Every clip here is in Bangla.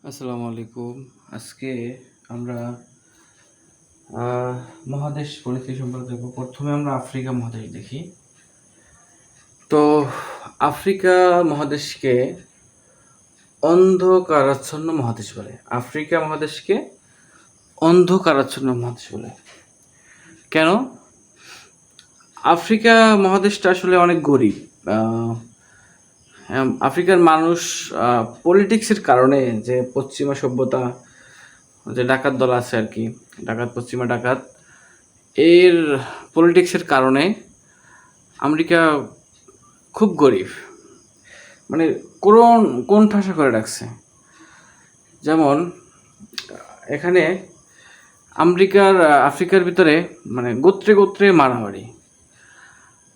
আসসালামু আলাইকুম। আজকে আমরা মহাদেশ পরিস্থিতি সম্পর্কে দেখব। প্রথমে আমরা আফ্রিকা মহাদেশ দেখি। তো আফ্রিকা মহাদেশকে অন্ধকারাচ্ছন্ন মহাদেশ বলে। আফ্রিকা মহাদেশকে অন্ধকারাচ্ছন্ন মহাদেশ বলে। কেন? আফ্রিকা মহাদেশটা আসলে অনেক গরিব। আফ্রিকার মানুষ পলিটিক্সের কারণে, যে পশ্চিমা সভ্যতা, যে ডাকাত দল আছে আর কি, পশ্চিমা ডাকাত, এর পলিটিক্সের কারণে আমেরিকা খুব গরিব, মানে কোন ঠাসা করে রাখছে। যেমন এখানে আফ্রিকার ভিতরে মানে গোত্রে গোত্রে মারামারি।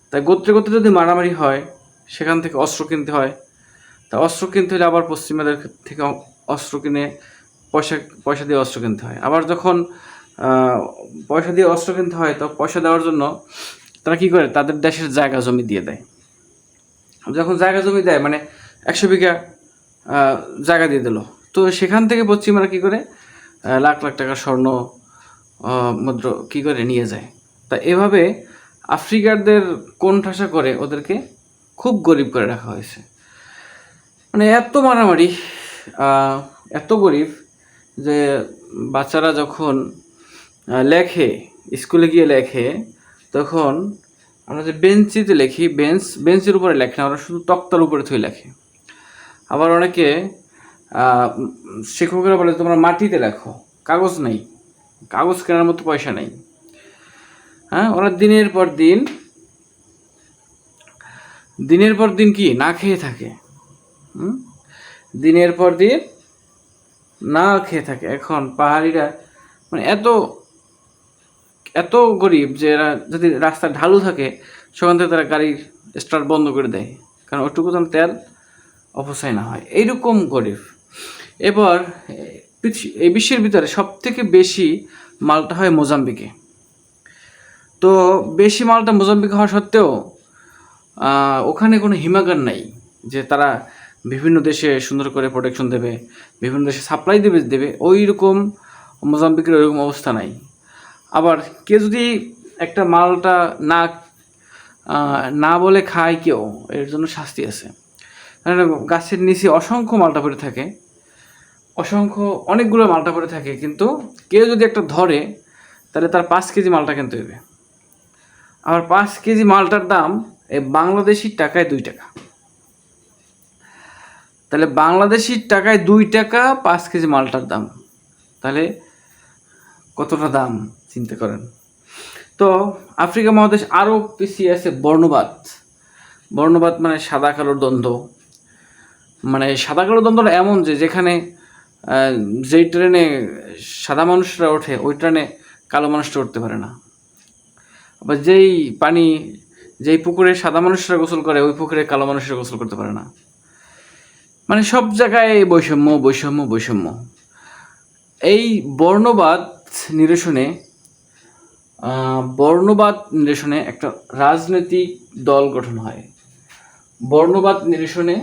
তাই গোত্রে গোত্রে যদি মারামারি হয়, সেখান থেকে অস্ত্র কিনতে হয়। তা অস্ত্র কিনতে হলে আবার পশ্চিমাদের থেকে অস্ত্র কিনে পয়সা দিয়ে অস্ত্র কিনতে হয়। আবার যখন পয়সা দিয়ে অস্ত্র কিনতে হয়, তো পয়সা দেওয়ার জন্য তারা কী করে, তাদের দেশের জায়গা জমি দিয়ে দেয়। যখন জায়গা জমি দেয়, মানে 100 বিঘা জায়গা দিয়ে দিল, তো সেখান থেকে পশ্চিমারা কী করে লাখ লাখ টাকা স্বর্ণ মুদ্রা কী করে নিয়ে যায়। তা এভাবে আফ্রিকারদের কোণঠাসা করে ওদেরকে খুব গরিব করে রাখা হয়েছে। মানে এত মারামারি, এত গরিব যে বাচ্চারা যখন লেখে, স্কুলে গিয়ে লেখে, তখন আমরা যে বেঞ্চিতে লেখি, বেঞ্চের উপরে লেখে না, ওরা শুধু তক্তার উপরে থুয়ে লেখে। আবার অনেকে শিক্ষকেরা বলে তোমরা মাটিতে লেখো, কাগজ নেই, কাগজ কেনার মতো পয়সা নেই। হ্যাঁ, ওরা দিনের পর দিন কি না খেয়ে থাকে। দিনের পর দিন না খেয়ে থাকে। এখন পাহাড়িরা মানে এত গরিব যে এরা যদি রাস্তা ঢালু থাকে, সেখান থেকে তারা গাড়ির স্টার্ট বন্ধ করে দেয়, কারণ ওইটুকু যেন তেল অপচয় না হয়। এইরকম গরিব। এবার এই বিশ্বের ভিতরে সব থেকে বেশি মালটা হয় মোজাম্বিকে। তো বেশি মালটা মোজাম্বিকে হওয়া সত্ত্বেও ওখানে কোনো হিমাগার নাই যে তারা বিভিন্ন দেশে সুন্দর করে প্রোটেকশন দেবে, বিভিন্ন দেশে সাপ্লাই দেবে ওই রকম মোজাম্বিকের ওইরকম অবস্থা নাই। আবার কেউ যদি একটা মালটা না বলে খায় কেউ, এর জন্য শাস্তি আছে। গাছের নিচে অসংখ্য মালটা পড়ে থাকে, অনেকগুলো মালটা পড়ে থাকে, কিন্তু কেউ যদি একটা ধরে, তাহলে তার 5 কেজি মালটা কিনতে হবে। আবার 5 কেজি মালটার দাম এই বাংলাদেশি টাকায় 2 টাকা। তাহলে বাংলাদেশি টাকায় 2 টাকা 5 কেজি মালটার দাম, তাহলে কতটা দাম চিন্তা করেন। তো আফ্রিকা মহাদেশ আরও পিছিয়ে আছে বর্ণবাদ মানে সাদা কালোর দ্বন্দ্ব। মানে সাদা কালো দ্বন্দ্বটা এমন যে যেখানে যেই ট্রেনে সাদা মানুষরা ওঠে, ওই ট্রেনে কালো মানুষটা উঠতে পারে না। আবার যেই পুকুরে সাদা মানুষরা গোসল করে, ওই পুকুরে কালো মানুষরা গোসল করতে পারে না। মানে সব জায়গায় বৈষম্য। এই বর্ণবাদ নিরসনে একটা রাজনৈতিক দল গঠন হয়। বর্ণবাদ নিরসনে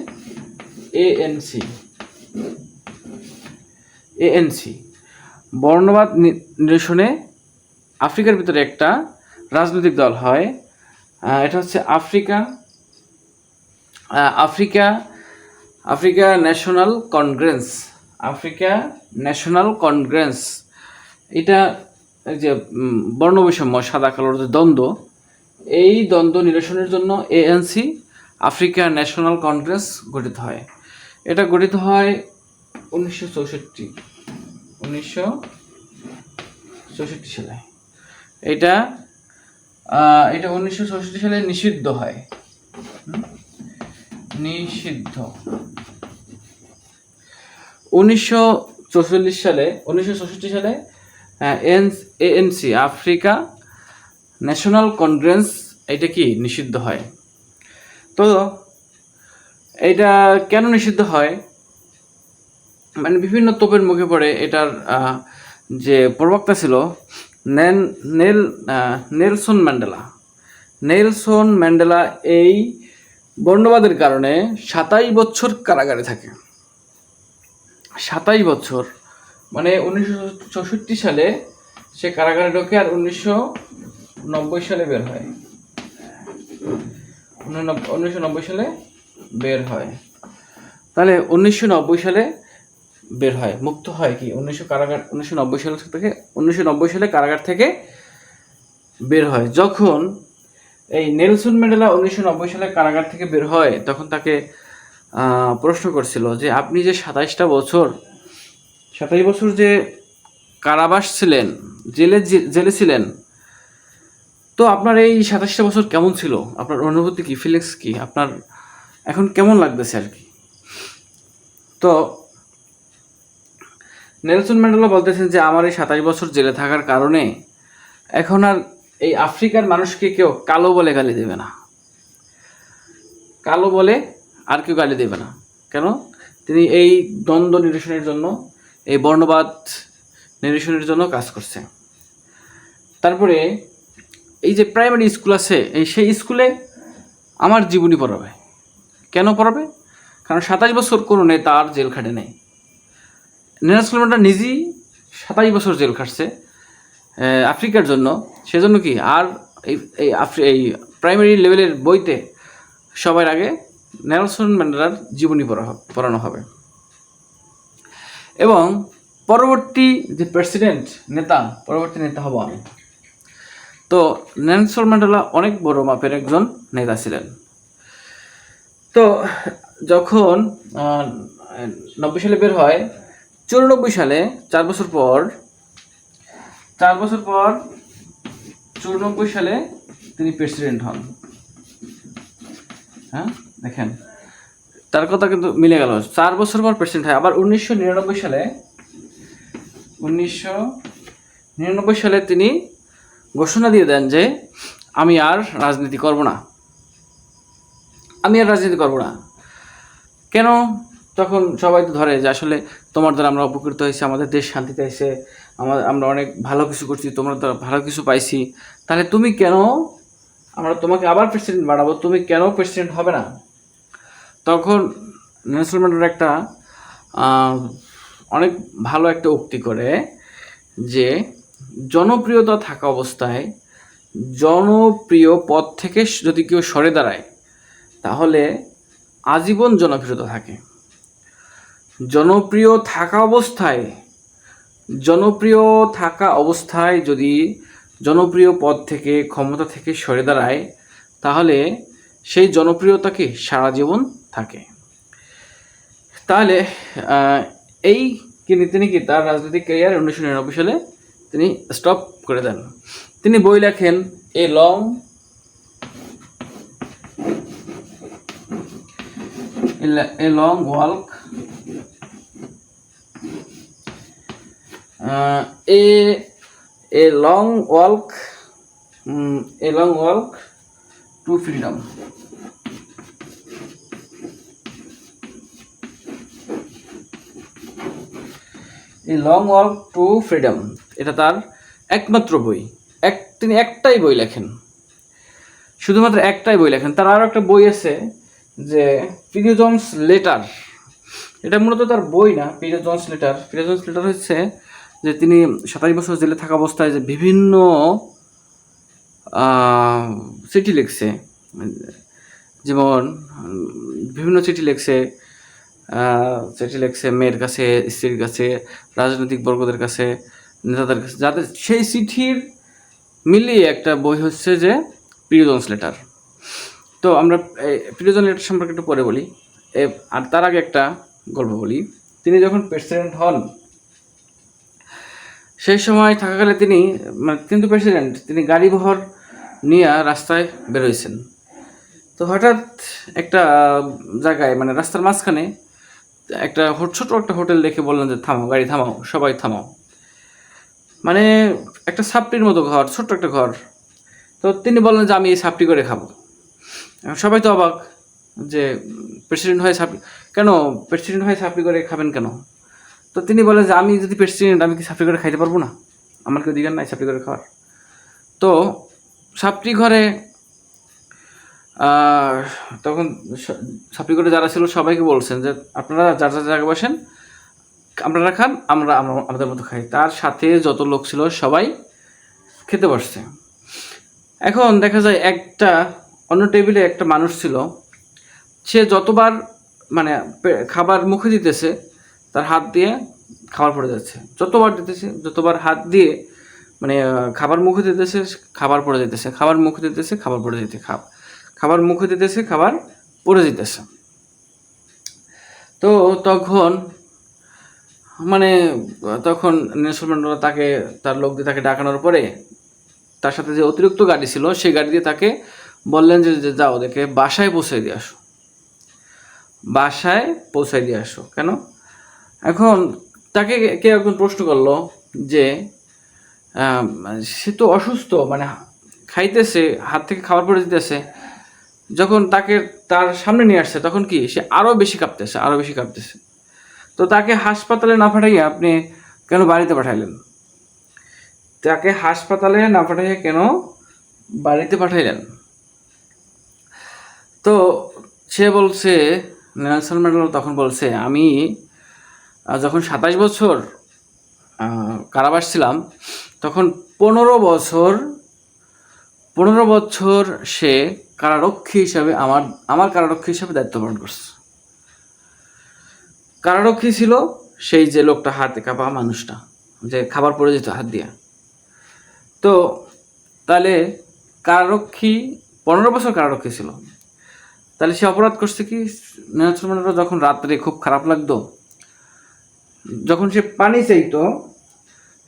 ANC বর্ণবাদ নিরসনে আফ্রিকার ভিতরে একটা রাজনৈতিক দল হয়। এটা হচ্ছে আফ্রিকা ন্যাশনাল কনগ্রেস। এটা যে বর্ণবৈষম্য, সাদা কালোর যে দ্বন্দ্ব, এই দ্বন্দ্ব নিরসনের জন্য ANC আফ্রিকা ন্যাশনাল কনগ্রেস গঠিত হয়। এটা গঠিত হয় 1964 সালে। এটা 1964 সালে নিষিদ্ধ হয়। 1964 সালে ANC আফ্রিকা ন্যাশনাল কনগ্রেস এটা কি নিষিদ্ধ হয়। তো এটা কেন নিষিদ্ধ হয়, মানে বিভিন্ন তোপের মুখে পড়ে। এটার যে প্রবক্তা ছিল নেলসন ম্যান্ডেলা এই বর্ণবাদের কারণে 27 বছর কারাগারে থাকে। 27 বছর, মানে 1964 সালে সে কারাগারে ঢোকে আর 1990 সালে বের হয়। 1990 সালে বের হয়। তাহলে 1990 সালে বের হয়, মুক্ত হয় কি 1990 সাল থেকে 1990 সালে কারাগার থেকে বের হয়। যখন এই নেলসন ম্যান্ডেলা 1990 সালে কারাগার থেকে বের হয়, তখন তাকে প্রশ্ন করছিল যে আপনি যে 27 বছর যে কারাবাস ছিলেন, জেলে ছিলেন, তো আপনার এই 27টা বছর কেমন ছিল, আপনার অনুভূতি কি, ফিলিংস কি, আপনার এখন কেমন লাগতেছে আর কি। তো নেলসন ম্যান্ডেলা বলতেছেন যে আমার এই 27 বছর জেলে থাকার কারণে এখন আর এই আফ্রিকার মানুষকে কেউ কালো বলে গালি দেবে না, কালো বলে আর কেউ গালি দেবে না। কেন? তিনি এই দ্বন্দ্ব নিরসনের জন্য, এই বর্ণবাদ নিরসনের জন্য কাজ করছে। তারপরে এই যে প্রাইমারি স্কুল আছে, সেই স্কুলে আমার জীবনী পড়াবে। কেন পড়াবে? কারণ 27 বছর কোনো নেতা আর জেল খাটে নেই। নেলসন ম্যান্ডেলা নিজেই 27 বছর জেল খাটছে আফ্রিকার জন্য। সেজন্য কি আর এই প্রাইমারি লেভেলের বইতে সবার আগে নেলসন ম্যান্ডেলার জীবনী পড়ানো হবে। এবং পরবর্তী যে পরবর্তী নেতা হব আমি। তো নেলসন ম্যান্ডেলা অনেক বড় মাপের একজন নেতা ছিলেন। তো যখন 90 সালে বের হয়, 94 সালে 4 বছর পর 94 সালে তিনি প্রেসিডেন্ট হন। হ্যাঁ, দেখেন তার কথা কিন্তু মিলে গেল। 4 বছর পর প্রেসিডেন্ট হয়। আবার 1999 সালে তিনি ঘোষণা দিয়ে দেন যে আমি আর রাজনীতি করব না। কেন? তখন সবাই তো ধরে যে আসলে তোমার দ্বারা আমরা উপকৃত হয়েছি, আমাদের দেশ শান্তিতে এসে আমরা অনেক ভালো কিছু করছি, তোমরা দ্বারা ভালো কিছু পাইছি, তাহলে তুমি কেন, আমরা তোমাকে আবার প্রেসিডেন্ট বানাবো, তুমি কেন প্রেসিডেন্ট হবে না? তখন নেলসন ম্যান্ডেলা একটা অনেক ভালো একটা উক্তি করে যে জনপ্রিয়তা থাকা অবস্থায়, জনপ্রিয় পদ থেকে যদি কেউ সরে দাঁড়ায় তাহলে আজীবন জনপ্রিয়তা থাকে। জনপ্রিয় থাকা অবস্থায় যদি জনপ্রিয় পদ থেকে, ক্ষমতা থেকে সরে দাঁড়ায় তাহলে সেই জনপ্রিয়তা কি সারা জীবন থাকে। তাহলে তিনি কি তার রাজনৈতিক ক্যারিয়ার 1999 সালে তিনি স্টপ করে দেন। তিনি বই লেখেন a long walk a long walk to freedom. A long walk to freedom, এটা তার একমাত্র বই। তিনি একটাই বই লেখেন, শুধুমাত্র একটাই বই লেখেন। তার আরও একটা বই আছে যে প্রিজনস লেটার। এটা মূলত তার বই না, প্রিজনস লেটার হচ্ছে যে তিনি 27 বছর জেলে থাকা অবস্থায় যে বিভিন্ন চিঠি লিখছে, যেমন বিভিন্ন চিঠি লিখছে মেয়ের কাছে, স্ত্রীর কাছে, রাজনৈতিক বর্গদের কাছে, নেতাদের কাছে, যাদের সেই চিঠির মিলিয়ে একটা বই হচ্ছে যে প্রিজনস লেটার। তো আমরা প্রিজন লেটার সম্পর্কে একটু পরে বলি। আর তার আগে একটা গল্প বলি। তিনি যখন প্রেসিডেন্ট হন সেই সময় থাকাকালে তিনি তো প্রেসিডেন্ট, তিনি গাড়ি বহর নিয়ে রাস্তায় বেরোইছেন। তো হঠাৎ একটা জায়গায়, মানে রাস্তার মাঝখানে একটা ছোট একটা হোটেল দেখে বললেন যে থামাও, গাড়ি থামাও, সবাই থামাও। মানে একটা সাপটির মতো ঘর, ছোট্ট একটা ঘর। তো তিনি বললেন যে আমি এই সাপটি করে খাবো। সবাই তো অবাক যে প্রেসিডেন্ট হয়ে সাপটি করে খাবেন কেন? তো তিনি বলেন যে আমি যদি প্রেসিডেন্ট, আমি কি সাপটি করে খাইতে পারবো না? আমার কেউ দিবেন নাই সাপটি করে খাওয়ার? তো সাপটি ঘরে তখন সাপটি ঘরে যারা ছিল সবাইকে বলছেন যে আপনারা যার যার জায়গায় বসেন, আপনারা খান, আমরা আমরা আমাদের মতো খাই। তার সাথে যত লোক ছিল সবাই খেতে বসছে। এখন দেখা যায় একটা অন্য টেবিলে একটা মানুষ ছিল, সে যতবার মানে খাবার মুখে দিতেছে তার হাত দিয়ে খাবার পড়ে যাচ্ছে, যতবার দিতেছে যতবার হাত দিয়ে মানে খাবার মুখে দিতেছে খাবার পড়ে যেতেছে, খাবার মুখে দিতেছে খাবার পড়ে যেতে, খাবার মুখে দিতেছে খাবার পড়ে যেতেছে। তো তখন মানে তখন নেলসন ম্যান্ডেলা তাকে তার লোক দিয়ে তাকে ডাকানোর পরে তার সাথে যে অতিরিক্ত গাড়ি ছিল সেই গাড়ি দিয়ে তাকে বললেন যে যাও দেখে বাসায় পৌঁছে দিয়ে আসো, বাসায় পৌঁছায় দিয়ে আসো। কেন? এখন তাকে কে একজন প্রশ্ন করলো যে সে তো অসুস্থ, মানে খাইতেছে, হাত থেকে খাবার পড়ে দিতেছে, যখন তাকে তার সামনে নিয়ে আসছে তখন কি সে আরও বেশি কাঁপতেছে। তো তাকে হাসপাতালে না পাঠাইয়া আপনি কেন বাড়িতে পাঠাইলেন? তাকে হাসপাতালে না পাঠাইয়া কেন বাড়িতে পাঠাইলেন? তো সে বলছে, নেলসন ম্যান্ডেলা তখন বলছে, আমি যখন 27 বছর কারাবাস ছিলাম তখন 15 বছর সে কারারক্ষী হিসাবে আমার কারারক্ষী হিসাবে দায়িত্ব পালন করছে। কারারক্ষী ছিল সেই যে লোকটা হাতে কাঁপা মানুষটা, যে খাবার পড়ে যেত হাত দিয়া। তো তাহলে কারারক্ষী 15 বছর কারারক্ষী ছিল, তাহলে সে অপরাধ করছে কি? নেলসন ম্যান্ডেলা যখন রাত্রে খুব খারাপ লাগতো, যখন সে পানি চাইতো,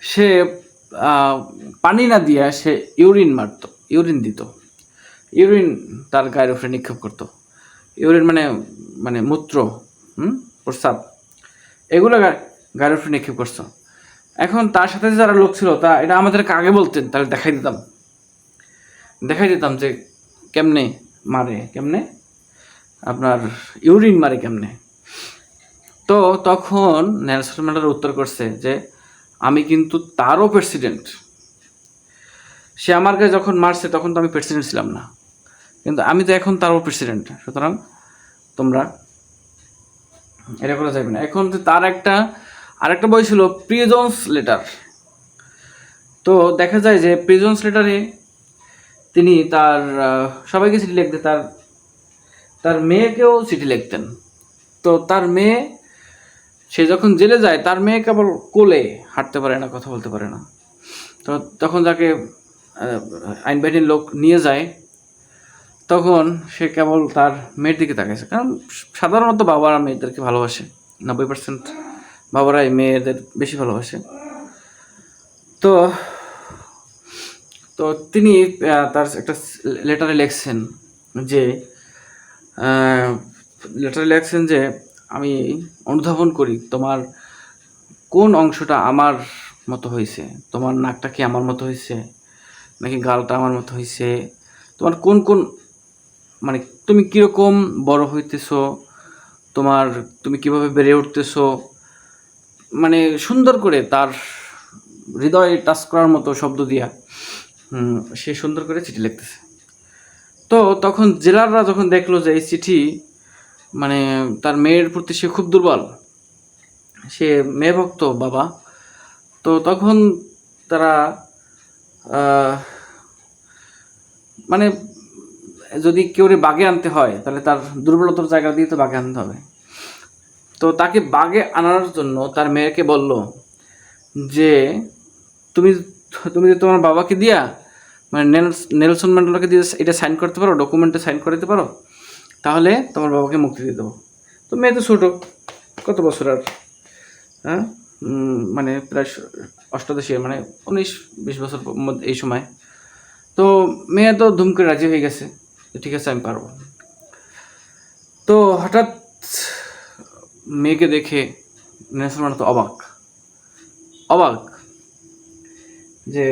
সে পানি না দিয়া সে ইউরিন দিত, ইউরিন তার গায়ের উপরে নিক্ষেপ করতো। ইউরিন মানে মূত্র, প্রস্রাব, এগুলো গায়ের উপরে নিক্ষেপ করতো। এখন তার সাথে যারা লোক ছিল তা এটা আমাদেরকে আগে বলতেন, তাহলে দেখাই দিতাম যে কেমনে মারে, কেমনে আপনার ইউরিন মারে কেমনে। তো তখন নেলসন ম্যান্ডেলা উত্তর করছে যে আমি কিন্তু তারও প্রেসিডেন্ট, সে আমার গায়ে যখন মারছে তখন তো আমি প্রেসিডেন্ট ছিলাম না, কিন্তু আমি তো এখন তারও প্রেসিডেন্ট, সুতরাং তোমরা এটা করা যাবে না। এখন তার আরেকটা বই ছিল প্রিজনস লেটার। তো দেখা যায় যে প্রিজনস লেটারে তিনি তার সবাইকে চিঠি লিখতেন, তার মেয়েকেও চিঠি লিখতেন। তো তার মেয়ে, সে যখন জেলে যায় তার মেয়ে কেবল কোলে, হাঁটতে পারে না, কথা বলতে পারে না। তো তখন তাকে আইন বাহিনীর লোক নিয়ে যায়, তখন সে কেবল তার মেয়ের দিকে তাকাইছে, কারণ সাধারণত বাবারা মেয়েদেরকে ভালোবাসে, 90% বাবারাই মেয়েদের বেশি ভালোবাসে। তো তো তিনি তার একটা লেটারে লেখছেন যে আমি অনুধাবন করি তোমার কোন অংশটা আমার মতো হয়েছে, তোমার নাকটা কি আমার মতো হয়েছে, নাকি গালটা আমার মতো হয়েছে, তোমার কোন মানে তুমি কীরকম বড় হইতেছো, তুমি কিভাবে বেড়ে উঠতেছো, মানে সুন্দর করে তার হৃদয়ে টাচ করার মতো শব্দ দিয়া সে সুন্দর করে চিঠি লিখতেছে। তো তখন জেলাররা যখন দেখলো যে এই চিঠি মানে তার মেয়ের প্রতি সে খুব দুর্বল, সে মেয়ে ভক্ত বাবা, তো তখন তারা মানে যদি কেউ বাগে আনতে হয় তাহলে তার দুর্বলতার জায়গা দিয়ে তো বাগে আনতে হবে। তো তাকে বাগে আনার জন্য তার মেয়েকে বলল যে তুমি যে তোমার বাবাকে দিয়া মানে নেলসন ম্যান্ডেলাকে দিয়ে এটা সাইন করতে পারো, ডকুমেন্টে সাইন করে দিতে পারো, তাহলে তোমার বাবাকে মুক্তি দিয়ে দেবো। তো মেয়ে তো ছোটো, কত বছর আর, হ্যাঁ মানে প্রায় 88, মানে 19-20 বছর মধ্যে এই সময়। তো মেয়ে তো ধুম করে রাজি হয়ে গেছে, ঠিক আছে আমি পারবো। তো হঠাৎ মেয়েকে দেখে নেলসন ম্যান্ডেলা তো অবাক যে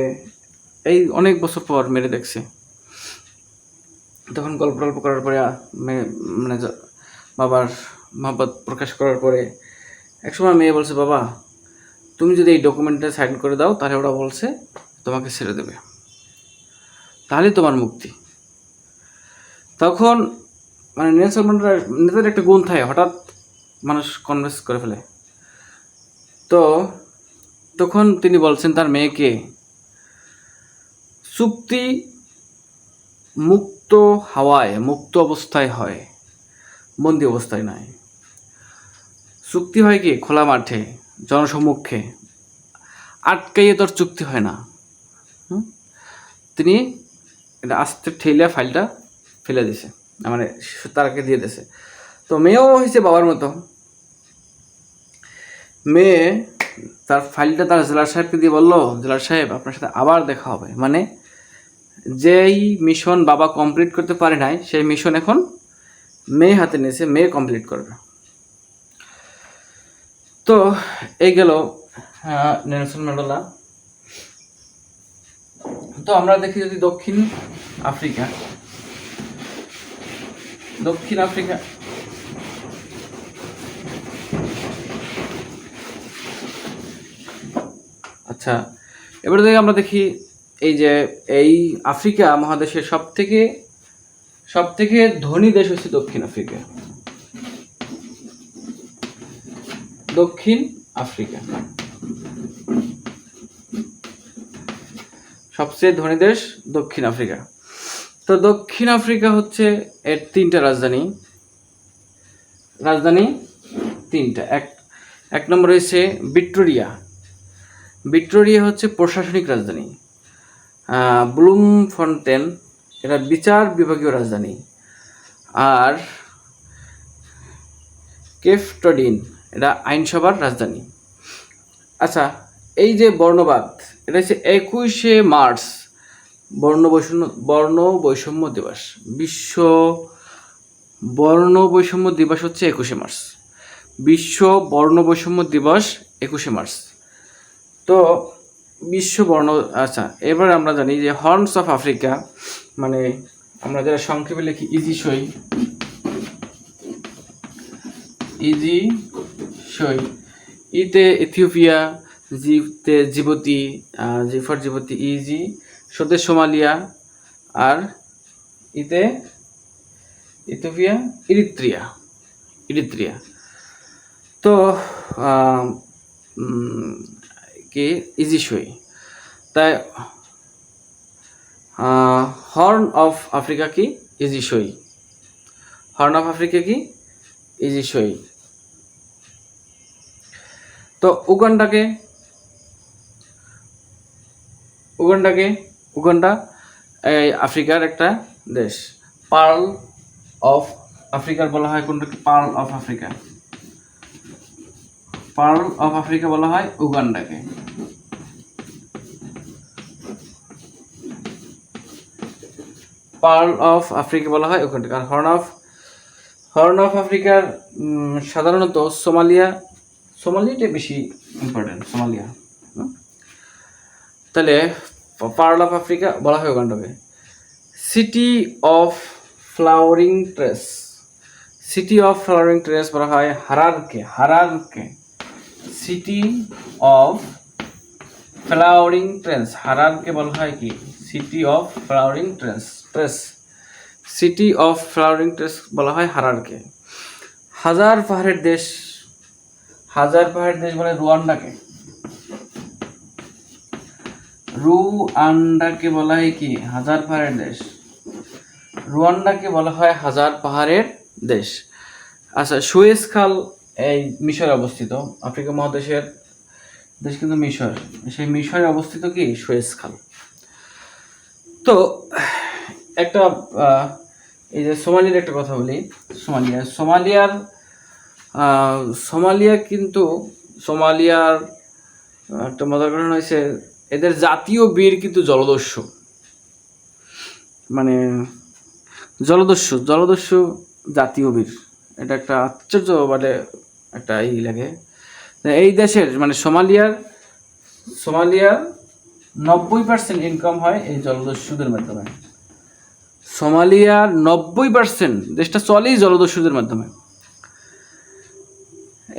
এই অনেক বছর পর মেরে দেখছে। তখন গল্প করার পরে মানে বাবার মহব্বত প্রকাশ করার পরে একসময় মেয়ে বলছে, বাবা তুমি যদি এই ডকুমেন্টটা সাইন করে দাও তাহলে ওরা বলছে তোমাকে ছেড়ে দেবে, তাহলে তোমার মুক্তি। তখন মানে নেলসন ম্যান্ডেলার নেতাদের একটা গুণ থাকে, হঠাৎ মানুষ কনভিন্স করে ফেলে। তো তখন তিনি বলছেন তার মেয়েকে চুক্তি মুক্ত হাওয়ায়, মুক্ত অবস্থায় হয়, বন্দি অবস্থায় নয়। চুক্তি হয় কি খোলা মাঠে, জনসম্মুখে, আটকাইয়ে তোর চুক্তি হয় না। তিনি এটা আস্তে ঠেলে ফাইলটা ফেলে দিছে, মানে তারাকে দিয়ে দিছে। তো মেয়েও হয়েছে বাবার মতো। মেয়ে তার ফাইলটা তার জেলার সাহেবকে দিয়ে বললো, জেলার সাহেব আপনার সাথে আবার দেখা হবে। মানে যেই মিশন বাবা কমপ্লিট করতে পারে নাই, সেই মিশন এখন মেয়ে হাতে নিয়েছে, মেয়ে কমপ্লিট করবে। তো এই গেল নেলসন ম্যান্ডেলা। তো আমরা দেখি যদি দক্ষিণ আফ্রিকা, আচ্ছা, এবারে যদি আমরা দেখি এই যে এই আফ্রিকা মহাদেশের সব থেকে ধনী দেশ হচ্ছে দক্ষিণ আফ্রিকা। সবচেয়ে ধনী দেশ দক্ষিণ আফ্রিকা। তো দক্ষিণ আফ্রিকা হচ্ছে এর তিনটা রাজধানী তিনটা। এক নম্বর হচ্ছে ভিক্টোরিয়া হচ্ছে প্রশাসনিক রাজধানী। ব্লুমফন্টেন এটা বিচার বিভাগীয় রাজধানী। আর কেপটাউন এটা আইনসভার রাজধানী। আচ্ছা, এই যে বর্ণবাদ, এটা হচ্ছে 21শে মার্চ বর্ণ বৈষম্য দিবস। বিশ্ব বর্ণ বৈষম্য দিবস হচ্ছে 21শে মার্চ। বিশ্ব বর্ণ বৈষম্য দিবস 21শে মার্চ। তো বিশ্ব বর্ণ, আচ্ছা এবার আমরা জানি যে হর্নস অফ আফ্রিকা, মানে আমরা যারা সংক্ষেপে লিখি ইজিসই, ইতে ইথিওপিয়া, জিতে Djibouti, G for Djibouti, easy সতে সোমালিয়া, আর ইতে ইথিওপিয়া, ইরিত্রিয়া। তো কি ইজিসই, তাই হর্ন অফ আফ্রিকা কি ইজিসই, তো উগান্ডা এই আফ্রিকার একটা দেশ। পার্ল অফ আফ্রিকার বলা হয় কোনটাকে? পার্ল অফ আফ্রিকা বলা হয় উগান্ডাকে। পার্ল অফ আফ্রিকা বলা হয় ওখানটাকে। আর হর্ন অফ আফ্রিকার সাধারণত সোমালিয়াটা বেশি ইম্পর্টেন্ট, সোমালিয়া। তাহলে পার্ল অফ আফ্রিকা বলা হয় উগান্ডাকে। সিটি অফ ফ্লাওয়ারিং ট্রেস বলা হয় হারারকে। সিটি অফ ফ্লাওয়ারিং ট্রেস, হারারকে বলা হয় কি সিটি অফ ফ্লাওয়ারিং ট্রেস বলা হয় হারারকে। হাজার পাহাড়ের দেশ বলে রুয়ান্ডাকে বলা হয় কি হাজার পাহাড়ের দেশ। রুয়ান্ডাকে বলা হয় হাজার পাহাড়ের দেশ। আচ্ছা, সুয়েজ খাল এই মিশরে অবস্থিত। আফ্রিকা মহাদেশের দেশ কিন্তু মিশর, সেই মিশরে অবস্থিত কি সুয়েজ খাল। তো একটা এই যে সোমালিয়ার একটা কথা বলি। সোমালিয়ার একটা মজার ঘটনা হয়েছে, এদের জাতীয় বীর কিন্তু জলদস্যু। মানে জলদস্যু জাতীয় বীর, এটা একটা আশ্চর্য, মানে একটা লাগে। এই দেশের মানে সোমালিয়ার 90% ইনকাম হয় এই জলদস্যুদের মাধ্যমে। সোমালিয়ার 90% দেশটা চলেই জলদস্যুদের মাধ্যমে।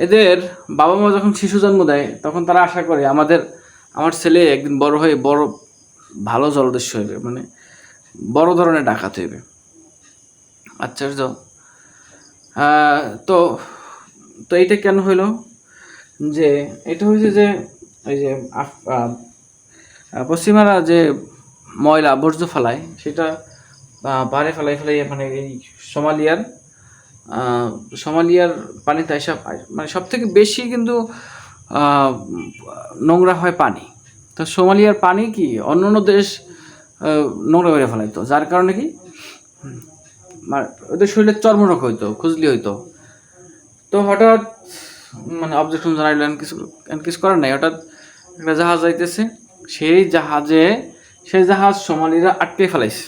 এদের বাবা মা যখন শিশু জন্ম দেয়, তখন তারা আশা করে আমার ছেলে একদিন বড় হয়ে বড় ভালো জলদস্যু হইবে, মানে বড় ধরনের ডাকাত হইবে। আশ্চর্য। তো এইটা কেন হইল? যে এটা হয়েছে যে ওই যে পশ্চিমারা যে ময়লা বর্জ্য ফেলায় সেটা পাহাড়ে ফেলাই মানে এই সোমালিয়ার সোমালিয়ার পানিতে এসব মানে সব থেকে বেশি কিন্তু আহ, নোংরা হয় পানি। তো সোমালিয়ার পানি কি অন্য অন্য দেশ নোংরা করে ফেলাইতো, যার কারণে কি মানে ওদের শরীরে চর্মরোগ হইতো, খুজলি হইতো। তো হঠাৎ মানে অবজেকশন জানাইলেন, কিছু করার নাই। হঠাৎ একটা জাহাজ যাইতেছে, সেই জাহাজ সোমালিরা আটকে ফেলাইছে।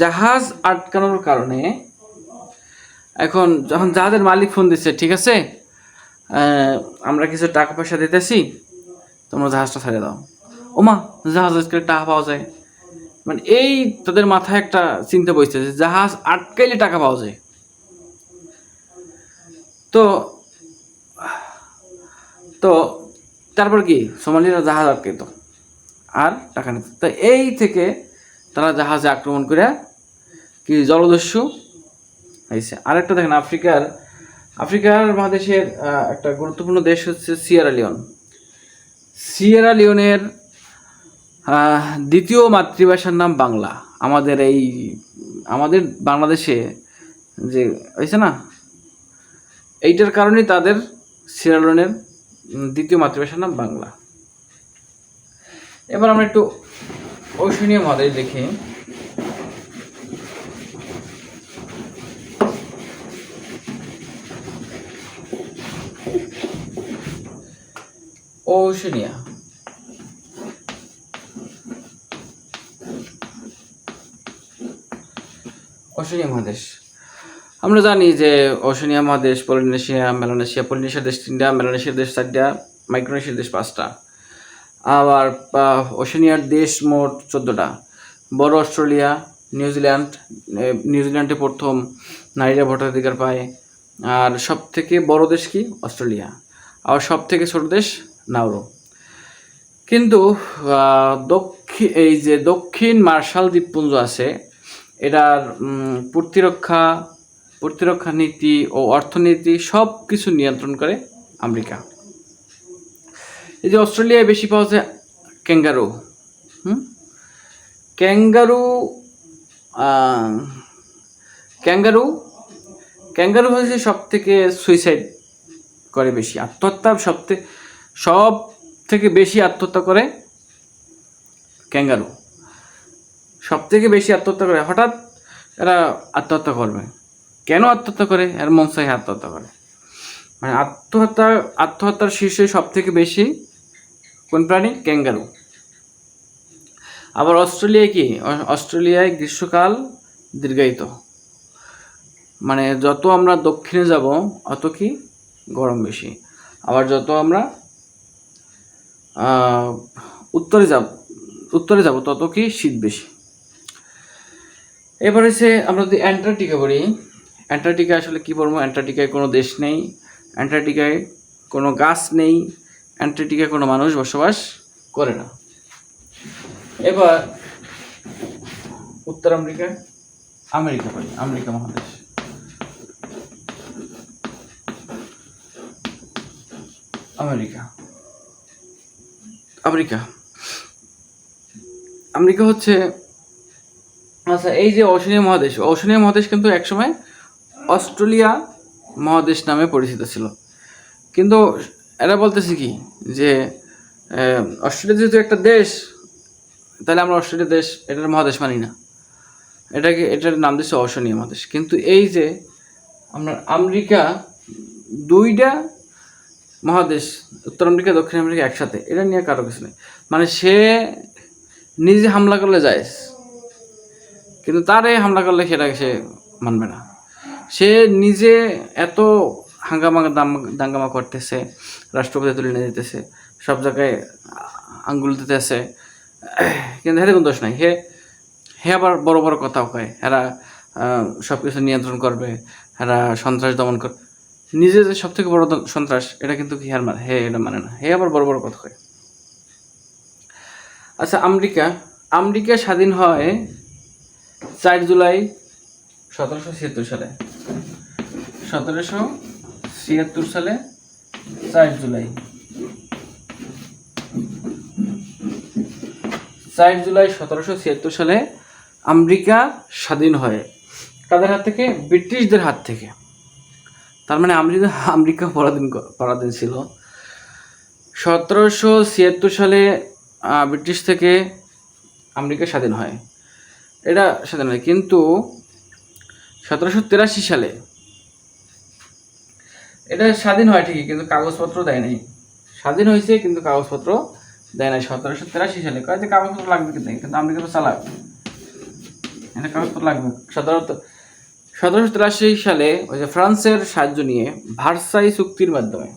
জাহাজ আটকানোর কারণে এখন যখন জাহাজের মালিক ফোন দিচ্ছে, ঠিক আছে আমরা কিছু টাকা পয়সা দিতেছি, তোমরা জাহাজটা ছেড়ে দাও। ওমা, জাহাজ আজকে টাকা পাওয়া যায়, মানে এই তাদের মাথায় একটা চিন্তা বসছে যে জাহাজ আটকাইলে টাকা পাওয়া যায়। তো তো তারপর কি সোমালিরা জাহাজ আটকাইত আর টাকা নিত। তো এই থেকে তারা জাহাজে আক্রমণ করে কি জলদস্যু হয়েছে। আরেকটা দেখেন, আফ্রিকার মহাদেশের একটা গুরুত্বপূর্ণ দেশ হচ্ছে সিয়েরা লিওনের দ্বিতীয় মাতৃভাষার নাম বাংলা। আমাদের বাংলাদেশে যে হয়েছে না, এইটার কারণেই তাদের সিয়েরা লিওনের দ্বিতীয় মাতৃভাষার নাম বাংলা। এবার আমরা একটু ওশেনিয়া মহাদেশ দেখি। ওশেনিয়া মহাদেশ আমরা জানি যে ওশেনিয়া মহাদেশ পলিনেশিয়া, মেলানেশিয়া, পলিনেশিয়ার দেশ 3টা, মেলানেশিয়ার দেশ 4টা, মাইক্রোনেশিয়ার দেশ 5টা, আবার ওশেনিয়ার দেশ মোট 14টা। বড় অস্ট্রেলিয়া, নিউজিল্যান্ডে প্রথম নারীরা ভোটাধিকার পায়। আর সব থেকে বড় দেশ কি অস্ট্রেলিয়া, আর সব থেকে ছোট দেশ নাউরু। কিন্তু দক্ষিণ মার্শাল দ্বীপপুঞ্জ আছে, এটার প্রতিরক্ষা নীতি ও অর্থনীতি সব কিছু নিয়ন্ত্রণ করে আমেরিকা। এই যে অস্ট্রেলিয়ায় বেশি পাওয়া যায় ক্যাঙ্গারু। ক্যাঙ্গারু হচ্ছে সব থেকে সুইসাইড করে বেশি, আত্মহত্যা সব থেকে বেশি আত্মহত্যা করে ক্যাঙ্গারু, সব থেকে বেশি আত্মহত্যা করে। হঠাৎ এরা আত্মহত্যা করবে, কেন আত্মহত্যা করে? এর মন চাই আত্মহত্যা করে, মানে আত্মহত্যার শীর্ষে সব থেকে বেশি কোন প্রাণী? ক্যাঙ্গারু। আবার অস্ট্রেলিয়ায় গ্রীষ্মকাল দীর্ঘায়িত, মানে যত আমরা দক্ষিণে যাব অত কি গরম বেশি, আবার যত আমরা উত্তরে যাব তত কি শীত বেশি। এবার হচ্ছে আমরা যদি অ্যান্টার্কটিকা পড়ি, অ্যান্টার্কটিকা আসলে কি বলবো, অ্যান্টার্কটিকায় কোনো দেশ নেই, অ্যান্টার্কটিকায় কোনো গাছ নেই, অ্যান্টার্কটিকায় কোনো মানুষ বসবাস করে না। এবার উত্তর আমেরিকা পড়ি, আমেরিকা মহাদেশ। আমেরিকা হচ্ছে, আচ্ছা এই যে ওশেনিয়া মহাদেশ কিন্তু একসময় অস্ট্রেলিয়া মহাদেশ নামে পরিচিত ছিল। কিন্তু এরা বলতেছে কি যে অস্ট্রেলিয়া যেহেতু একটা দেশ, তাহলে আমরা অস্ট্রেলিয়া দেশ, এটার মহাদেশ মানি না, এটার নাম দিচ্ছে ওশেনিয়া মহাদেশ। কিন্তু এই যে আমরা আমেরিকা, 2টা মহাদেশ, উত্তর আমেরিকা দক্ষিণ আমেরিকা একসাথে, এটা নিয়ে কারো কিছু নেই। মানে সে নিজে হামলা করলে যায়, কিন্তু তারে হামলা করলে সেটাকে সে মানবে না। সে নিজে এত দাঙ্গামা করতেছে, রাষ্ট্রপতি তুলে নিয়ে যেতেছে, সব জায়গায় আঙ্গুল দিতেছে, কিন্তু হেতে কোনো দোষ নাই। হে আবার বড় বড় কথাও কয়, এরা সব কিছু নিয়ন্ত্রণ করবে, এরা সন্ত্রাস দমন করবে। নিজে যে সব থেকে বড় সন্ত্রাস, এটা কিন্তু কি এটা মানে না, হে আবার বড় বড় কথা কয়। আচ্ছা আমেরিকা স্বাধীন হয় 4 জুলাই 1776 সালে। সালে 4 জুলাই 1776 সালে আমেরিকা স্বাধীন হয়। কাদের হাত থেকে? ব্রিটিশদের হাত থেকে। তার মানে আমেরিকা পরাধীন ছিল। 1776 সালে ব্রিটিশ থেকে আমেরিকা স্বাধীন হয়। এটা স্বাধীন হয়, কিন্তু 1783 সালে এটা স্বাধীন হয় ঠিকই, কিন্তু কাগজপত্র দেয় নাই। স্বাধীন হয়েছে কিন্তু কাগজপত্র দেয় নাই 1783 সালে। কয়েছে কাগজপত্র লাগবে কিন্তু আমেরিকা তো চালাক, এটা কাগজপত্র লাগবে। 1783 সালে ওই যে ফ্রান্সের সাহায্য নিয়ে ভার্সাই চুক্তির মাধ্যমে,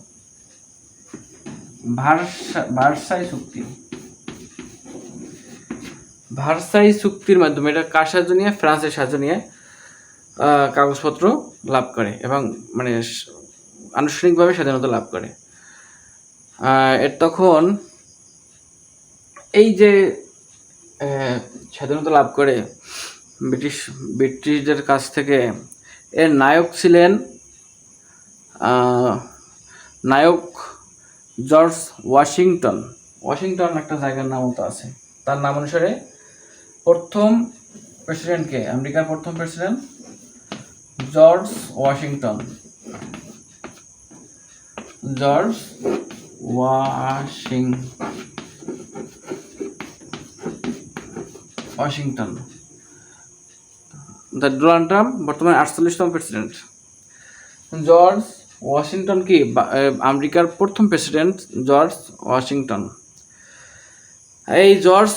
ভার্সাই চুক্তির মাধ্যমে, এটা কার সাহায্য নিয়ে? ফ্রান্সের সাহায্য নিয়ে কাগজপত্র লাভ করে এবং মানে আনুষ্ঠানিকভাবে স্বাধীনতা লাভ করে। তখন এই যে স্বাধীনতা লাভ করে ব্রিটিশদের কাছ থেকে, এর নায়ক ছিলেন জর্জ ওয়াশিংটন। একটা জায়গার নাম তো আছে, তার নাম অনুসারে প্রথম প্রেসিডেন্টকে, আমেরিকার প্রথম president George Washington. Donald Trump বর্তমানে 48তম প্রেসিডেন্ট। জর্জ ওয়াশিংটন কি আমেরিকার প্রথম প্রেসিডেন্ট জর্জ ওয়াশিংটন। এই জর্জ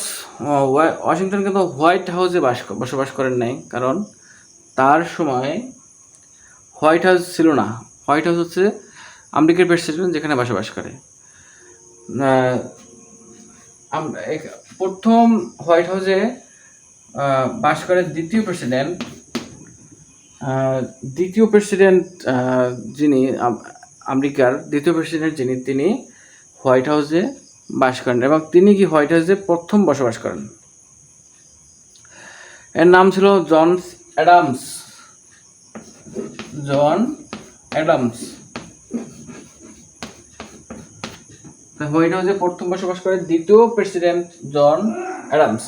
ওয়াশিংটন কিন্তু হোয়াইট হাউসে বসবাস করেন নাই, কারণ তার সময় হোয়াইট হাউস ছিল না। হোয়াইট হাউস হচ্ছে আমেরিকার প্রেসিডেন্ট যেখানে বসবাস করে। প্রথম হোয়াইট হাউসে বাস করে দ্বিতীয় প্রেসিডেন্ট যিনি আমেরিকার দ্বিতীয় প্রেসিডেন্ট তিনি হোয়াইট হাউসে বাস করেন এবং তিনি কি হোয়াইট হাউসে প্রথম বসবাস করেন। এর নাম ছিল জন অ্যাডামস। হোয়াইট হাউসে প্রথম বসবাস করে দ্বিতীয় প্রেসিডেন্ট জন অ্যাডামস।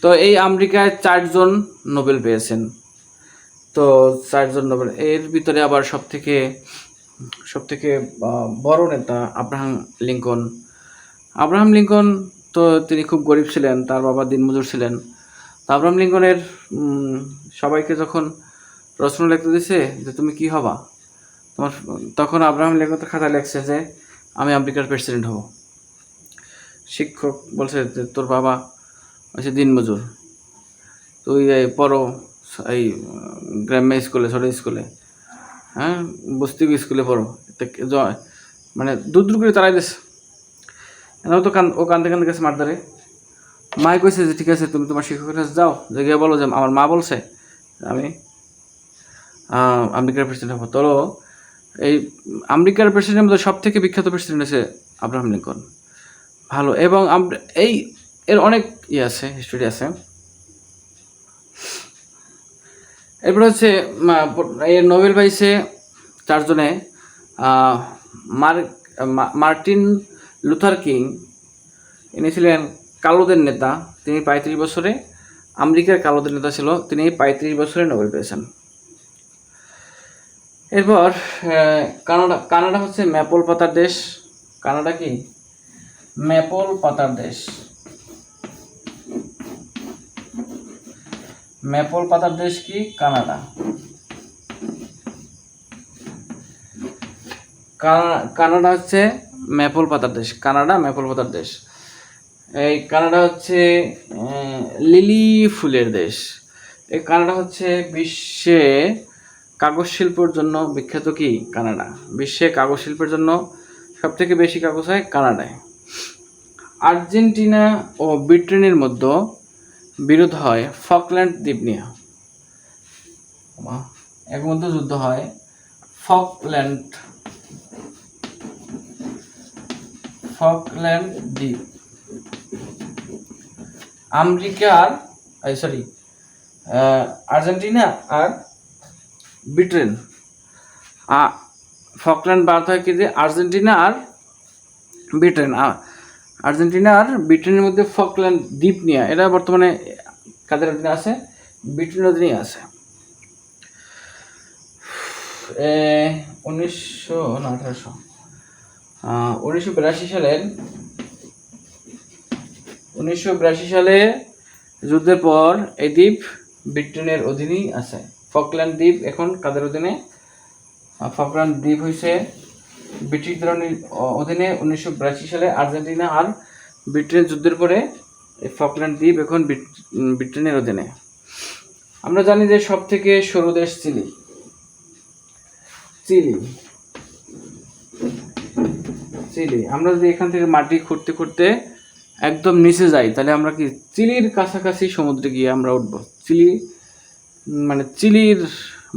তো এই আমেরিকায় 4 জন নোবেল পেয়েছেন। তো 4 জন নোবেল, এর ভিতরে আবার সব থেকে বড় নেতা আব্রাহাম লিঙ্কন। তো তিনি খুব গরিব ছিলেন, তার বাবা দিনমজুর ছিলেন। আব্রাহাম লিঙ্কনের সবাইকে যখন প্রশ্ন লিখতে দিছে যে তুমি কি হবা, তখন আব্রাহাম লিঙ্কন খাতা লিখছে যে আমি আমেরিকার প্রেসিডেন্ট হব। শিক্ষক বলছে যে তোর বাবা হচ্ছে দিনমজুর, তুই পড়ো এই গ্রাম্য স্কুলে, ছোট স্কুলে, হ্যাঁ বস্তি স্কুলে পড়ো। মানে দূর করে তারাই দিস। তো ও কান্দতে গেছে মারদারে। মাই কইছে যে ঠিক আছে তুমি তোমার শিক্ষকের কাছে যাও, যে গিয়ে বলো যে আমার মা বলছে আমি আমেরিকার প্রেসিডেন্ট হবো। তো এই আমেরিকার প্রেসিডেন্টের মধ্যে সব থেকে বিখ্যাত প্রেসিডেন্ট আছে আব্রাহাম লিঙ্কন। ভালো, এবং এর অনেক আছে, হিস্টোরি আছে। এরপর হচ্ছে এর নোবেল পাইছে 4 জনে। মার্টিন লুথার কিং, ইনি ছিলেন কালোদের নেতা। তিনি 35 বছরে আমেরিকার কালোদের নেতা ছিল, তিনি 35 বছরে নোবেল পেয়েছেন। এরপর কানাডা হচ্ছে ম্যাপল পাতার দেশ। কানাডা কি ম্যাপল পাতার দেশ। ম্যাপল পাতার দেশ কি কানাডা। কানাডা হচ্ছে ম্যাপল পাতার দেশ। এই কানাডা হচ্ছে লিলি ফুলের দেশ। এই কানাডা হচ্ছে বিশ্বে কাগজ শিল্পের জন্য বিখ্যাত। কি কানাডা বিশ্বে কাগজ শিল্পের জন্য সবথেকে বেশি কাগজ হয় কানাডায়। আর্জেন্টিনা ও ব্রিটেনের মধ্যে বিরোধ হয় ফকল্যান্ড দ্বীপ নিয়ে। এর মধ্যে যুদ্ধ হয় ফকল্যান্ড দ্বীপ। আর্জেন্টিনা আর ব্রিটেন। ফকল্যান্ড বাদ হয় কি যে আর্জেন্টিনা আর ব্রিটেন। আর্জেন্টিনা আর ব্রিটেনের মধ্যে ফকল্যান্ড দ্বীপ নিয়ে, এরা বর্তমানে কাদের অধীনে আছে? ব্রিটেনের অধীনে আছে। 1982 সালে যুদ্ধের পর এই দ্বীপ ব্রিটেনের অধীনেই আছে। ফকল্যান্ড দ্বীপ এখন কাদের অধীনে? ফকল্যান্ড দ্বীপ হয়েছে ব্রিটিশদের অধীনে 1982 সালে। আর্জেন্টিনা আর ব্রিটেনের যুদ্ধের পরে এই ফকল্যান্ড দ্বীপ এখন ব্রিটেনের অধীনে। আমরা জানি যে সব থেকে সরু দেশ চিলি। আমরা যদি এখান থেকে মাটি খুঁড়তে খুঁড়তে একদম নিচে যাই, তাহলে আমরা কি চিলির কাছাকাছি সমুদ্রে গিয়ে আমরা উঠবো। চিলির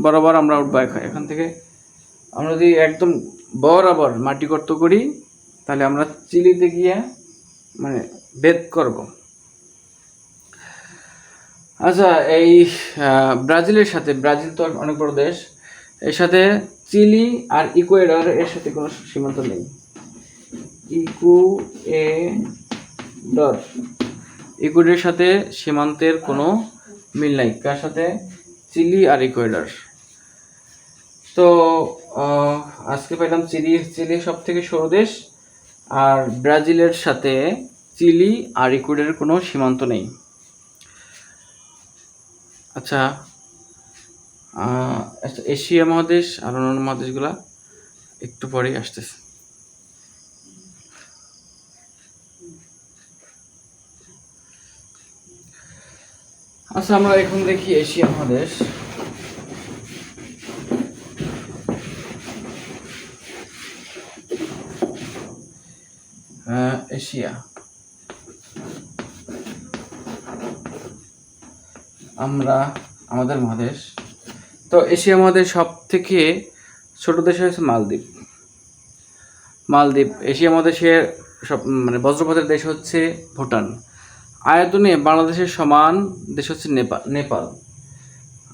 বরাবর আমরা উঠবো। এখান থেকে আমরা যদি একদম বরাবর মাটি গর্ত করি, তাহলে আমরা চিলিতে গিয়ে ভেদ করব। আচ্ছা, এই ব্রাজিলের সাথে, ব্রাজিল তো অনেক বড় দেশ, এর সাথে চিলি আর ইকুয়েডর এর সাথে কোনো সীমান্ত নেই। ইকুয়েডরের সাথে সীমান্তের কোনো মিল নাই। কার সাথে? চিলি আর ইকুয়েডর। তো আজকে পেলাম চিলি সব থেকে সরু দেশ, আর ব্রাজিলের সাথে চিলি আর ইকুয়েডরের কোনো সীমান্ত নেই। আচ্ছা, এশিয়া মহাদেশ আর অন্যান্য মহাদেশগুলা একটু পরেই আসতেছে। আচ্ছা, আমরা এখন দেখি এশিয়া মহাদেশ। এশিয়া, আমাদের মহাদেশ। তো এশিয়া মহাদেশ সব থেকে ছোট দেশ হচ্ছে মালদ্বীপ। এশিয়া মহাদেশের সব বজ্রপাতের দেশ হচ্ছে ভুটান। আয়তনে বাংলাদেশের সমান দেশ হচ্ছে নেপাল।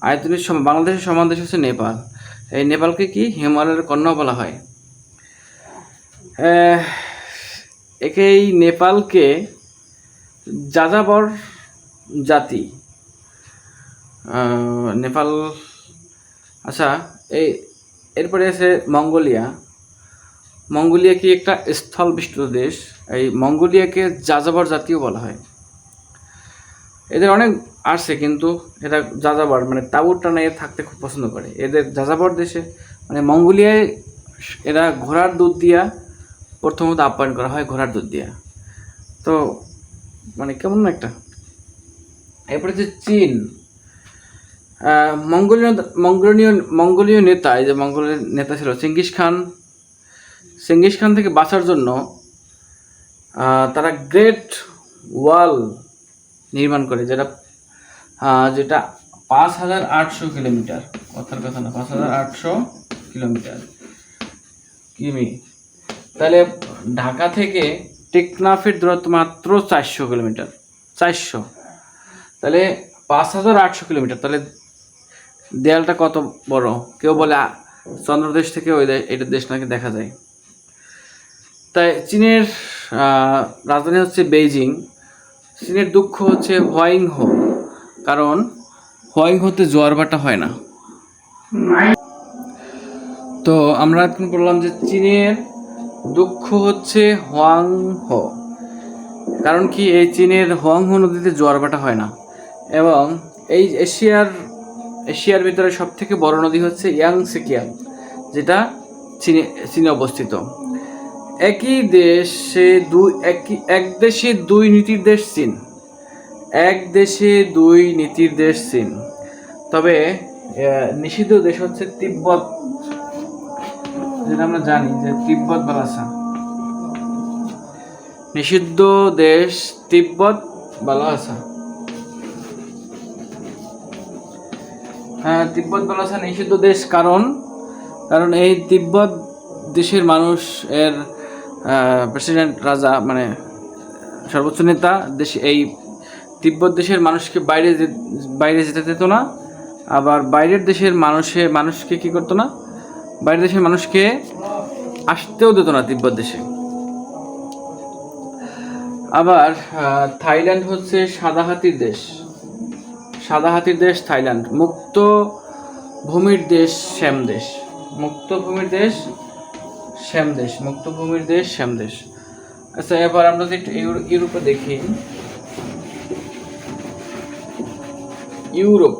আয়তনের বাংলাদেশের সমান দেশ হচ্ছে নেপাল। এই নেপালকে কি হিমালয়ের কন্যা বলা হয়। এই নেপালকে যাযাবর জাতি নেপাল। আচ্ছা, এরপরে আছে মঙ্গোলিয়া কি একটা স্থল বিশিষ্ট দেশ। এই মঙ্গোলিয়াকে যাযাবর জাতিও বলা হয়। এদের অনেক আসছে, কিন্তু এরা যাযাবর তাঁবুর টানায় থাকতে খুব পছন্দ করে। এদের যাযাবর দেশে মঙ্গোলিয়ায় এরা ঘোড়ার দুধ দিয়া প্রথমত আপ্যায়ন করা হয়, ঘোড়ার দুধ দিয়া। তো কেমন একটা। এরপরে যে চীন, মঙ্গোলীয় নেতা, এই যে মঙ্গোলের নেতা ছিল চেঙ্গিস খান থেকে বাঁচার জন্য তারা গ্রেট ওয়াল নির্মাণ করে, যেটা 5800 কিলোমিটার, কথার কথা না, 5800 কিমি। তাহলে ঢাকা থেকে টেকনাফের দূরত্ব মাত্র 400 কিলোমিটার। তাহলে 5800 কিলোমিটার। তাহলে দেয়ালটা কত বড়। কেউ বলে চন্দ্রদেশ থেকে এটা দেশ নাকি দেখা যায়। তাই চীনের রাজধানী হচ্ছে বেইজিং। চীনের দুঃখ হচ্ছে হোয়াইংহো, কারণ হোয়াইংহোতে জোয়ার ভাটা হয় না। তো আমরা এখন বললাম যে চীনের দুঃখ হচ্ছে হোয়াংহো, কারণ কি এই চীনের হোয়াংহো নদীতে জোয়ার ভাটা হয় না। এবং এই এশিয়ার ভিতরে সব থেকে বড় নদী হচ্ছে ইয়াংসিকিয়াং, যেটা চীনে অবস্থিত। এক দেশে দুই নীতির দেশ চীন। তবে নিষিদ্ধ দেশ হচ্ছে তিব্বত, যেটা আমরা জানি যে তিব্বত বালাসা। নিষিদ্ধ দেশ তিব্বত বালাসা। তিব্বত বালাসা নিষিদ্ধ দেশ, কারণ এই তিব্বত দেশের মানুষ, এর প্রেসিডেন্ট, রাজা, সর্বোচ্চ নেতা দেশ এই তিব্বত দেশের মানুষকে বাইরে যেতে দিত না, আবার বাইরের দেশের মানুষকে কি করতো না, বাইরের দেশের মানুষকে আসতেও দিত না তিব্বত দেশে। আবার থাইল্যান্ড হচ্ছে সাদা হাতির দেশ। সাদা হাতির দেশ থাইল্যান্ড। মুক্ত ভূমির দেশ শ্যাম দেশ। মুক্ত ভূমির দেশ শ্যাম দেশ। মুক্ত ভূমির দেশ শ্যাম দেশ। আচ্ছা, এবার আমরা যদি একটু ইউরোপে দেখি, ইউরোপ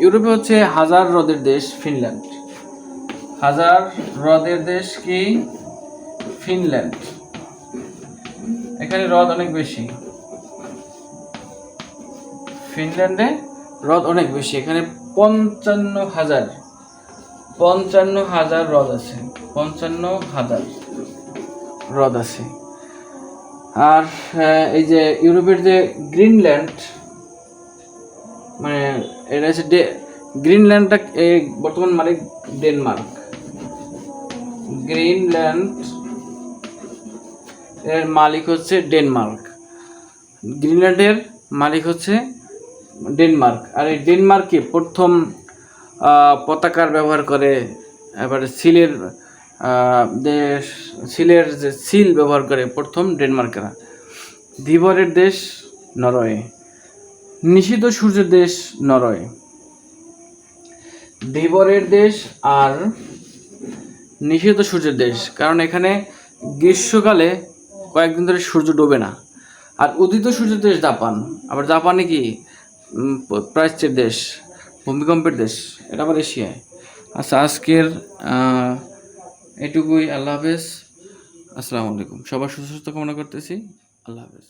ইউরোপে হচ্ছে হাজার হ্রদের দেশ ফিনল্যান্ড। হাজার হ্রদের দেশ কি? ফিনল্যান্ড। এখানে হ্রদ অনেক বেশি। ফিনল্যান্ডে হ্রদ অনেক বেশি। এখানে 55,000 হ্রদ আছে। 55,000 হ্রদ আছে। আর এই যে ইউরোপের যে গ্রিনল্যান্ড, মানে এটা হচ্ছে গ্রিনল্যান্ডটা বর্তমান মালিক ডেনমার্ক। গ্রিনল্যান্ড এর মালিক হচ্ছে ডেনমার্ক। গ্রিনল্যান্ডের মালিক হচ্ছে ডেনমার্ক। আর এই ডেনমার্কে প্রথম পতাকার ব্যবহার করে, এবারে সিলের যে সিল ব্যবহার করে প্রথম ডেনমার্কেরা। ধীবরের দেশ নরওয়ে। নিষিদ্ধ সূর্যের দেশ নরওয়ে। ধীবরের দেশ আর নিষিদ্ধ সূর্যের দেশ, কারণ এখানে গ্রীষ্মকালে কয়েকদিন ধরে সূর্য ডোবে না। আর উদিত সূর্যের দেশ জাপান। আবার জাপানে কি প্রাচ্যের দেশ, ভূমিকম্পের দেশ, এটা আবার এশিয়ায়। আচ্ছা, আজকের এটুকুই। আল্লাহ হাফেজ। আসসালামু আলাইকুম। সবার সুস্বাস্থ্য কামনা করতেছি। আল্লাহ হাফেজ।